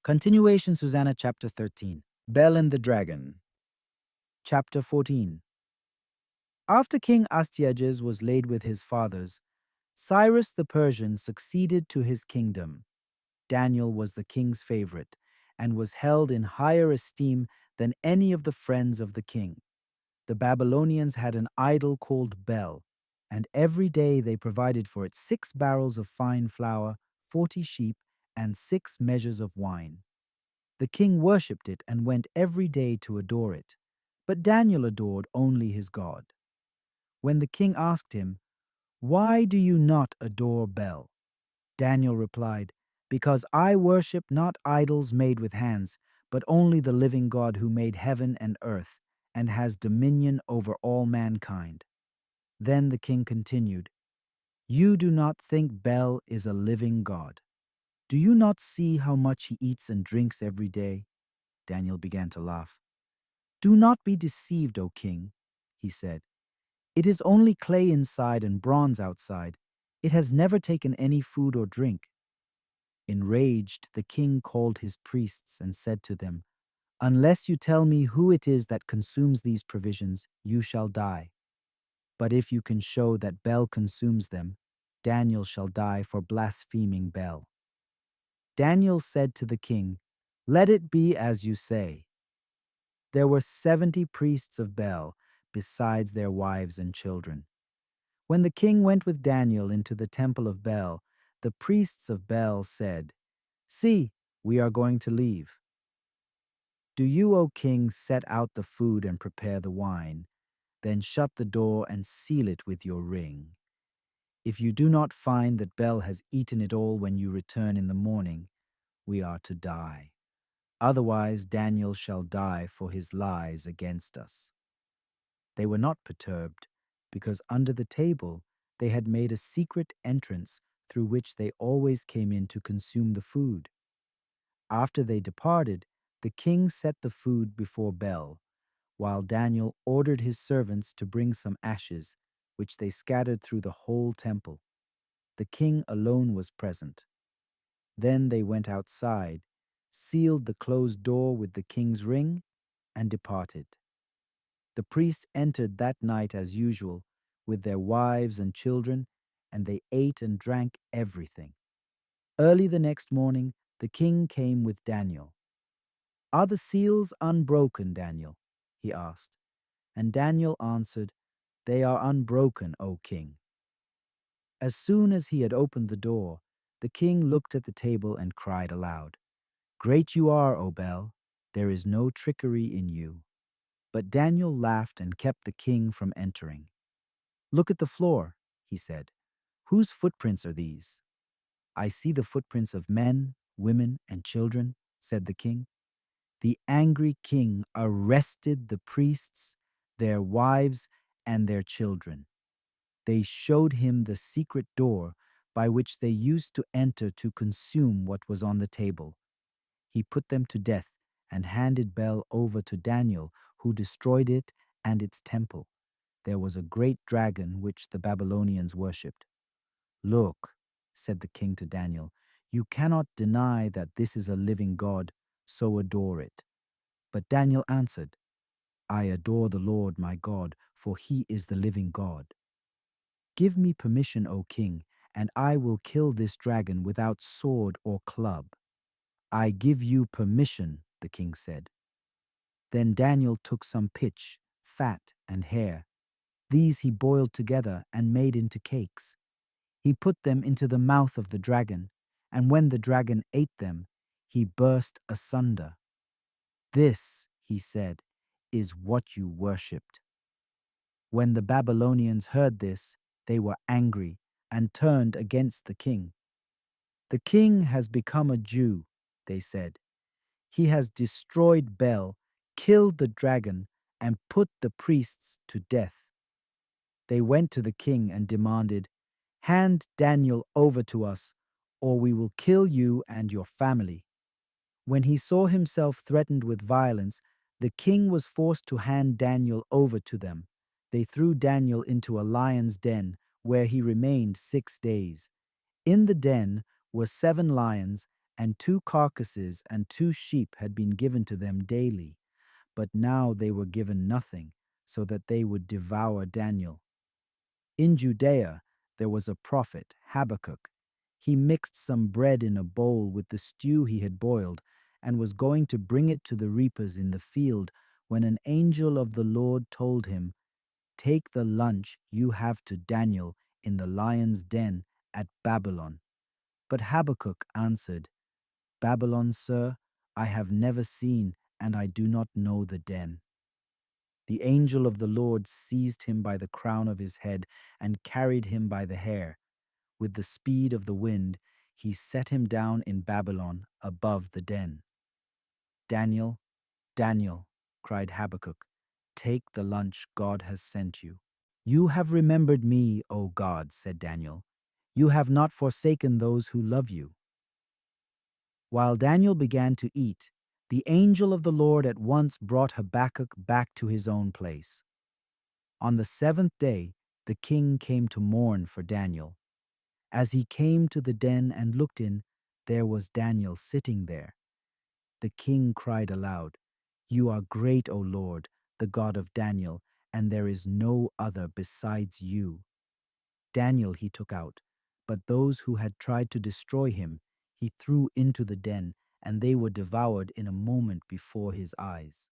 Continuation Susannah chapter 13. Bel and the Dragon. Chapter 14. After King Astyages was laid with his fathers, Cyrus the Persian succeeded to his kingdom. Daniel was the king's favorite and was held in higher esteem than any of the friends of the king. The Babylonians had an idol called Bel, and every day they provided for it 6 barrels of fine flour, 40 sheep, and 6 measures of wine. The king worshipped it and went every day to adore it. But Daniel adored only his God. When the king asked him, "Why do you not adore Bel?" Daniel replied, "Because I worship not idols made with hands, but only the living God who made heaven and earth, and has dominion over all mankind." Then the king continued, "You do not think Bel is a living God. Do you not see how much he eats and drinks every day?" Daniel began to laugh. "Do not be deceived, O king," he said. "It is only clay inside and bronze outside. It has never taken any food or drink." Enraged, the king called his priests and said to them, "Unless you tell me who it is that consumes these provisions, you shall die. But if you can show that Bel consumes them, Daniel shall die for blaspheming Bel." Daniel said to the king, "Let it be as you say." There were 70 priests of Bel, besides their wives and children. When the king went with Daniel into the temple of Bel, the priests of Bel said, "See, we are going to leave. Do you, O king, set out the food and prepare the wine, then shut the door and seal it with your ring. If you do not find that Bel has eaten it all when you return in the morning, we are to die. Otherwise Daniel shall die for his lies against us." They were not perturbed, because under the table they had made a secret entrance through which they always came in to consume the food. After they departed, the king set the food before Bel, while Daniel ordered his servants to bring some ashes, which they scattered through the whole temple. The king alone was present. Then they went outside, sealed the closed door with the king's ring, and departed. The priests entered that night as usual, with their wives and children, and they ate and drank everything. Early the next morning, the king came with Daniel. "Are the seals unbroken, Daniel?" he asked. And Daniel answered, "They are unbroken, O king." As soon as he had opened the door, the king looked at the table and cried aloud, "Great you are, O Bel! There is no trickery in you." But Daniel laughed and kept the king from entering. "Look at the floor," he said. "Whose footprints are these?" "I see the footprints of men, women, and children," said the king. The angry king arrested the priests, their wives, and their children. They showed him the secret door by which they used to enter to consume what was on the table. He put them to death and handed Bel over to Daniel, who destroyed it and its temple. There was a great dragon which the Babylonians worshipped. "Look," said the king to Daniel, "you cannot deny that this is a living God, so adore it." But Daniel answered, "I adore the Lord my God, for he is the living God. Give me permission, O king, and I will kill this dragon without sword or club." "I give you permission," the king said. Then Daniel took some pitch, fat, and hair. These he boiled together and made into cakes. He put them into the mouth of the dragon, and when the dragon ate them, he burst asunder. "This," he said, "is what you worshipped." When the Babylonians heard this, they were angry and turned against the king. "The king has become a Jew," they said. "He has destroyed Bel, killed the dragon, and put the priests to death." They went to the king and demanded, "Hand Daniel over to us, or we will kill you and your family." When he saw himself threatened with violence, the king was forced to hand Daniel over to them. They threw Daniel into a lion's den, where he remained 6 days. In the den were 7 lions, and 2 carcasses and 2 sheep had been given to them daily, but now they were given nothing, so that they would devour Daniel. In Judea there was a prophet, Habakkuk. He mixed some bread in a bowl with the stew he had boiled, and was going to bring it to the reapers in the field, when an angel of the Lord told him, "Take the lunch you have to Daniel in the lion's den at Babylon." But Habakkuk answered, "Babylon, sir, I have never seen, and I do not know the den." The angel of the Lord seized him by the crown of his head and carried him by the hair. With the speed of the wind, he set him down in Babylon above the den. "Daniel, Daniel," cried Habakkuk, "take the lunch God has sent you." "You have remembered me, O God," said Daniel. "You have not forsaken those who love you." While Daniel began to eat, the angel of the Lord at once brought Habakkuk back to his own place. On the 7th day, the king came to mourn for Daniel. As he came to the den and looked in, there was Daniel sitting there. The king cried aloud, "You are great, O Lord, the God of Daniel, and there is no other besides you." Daniel he took out, but those who had tried to destroy him he threw into the den, and they were devoured in a moment before his eyes.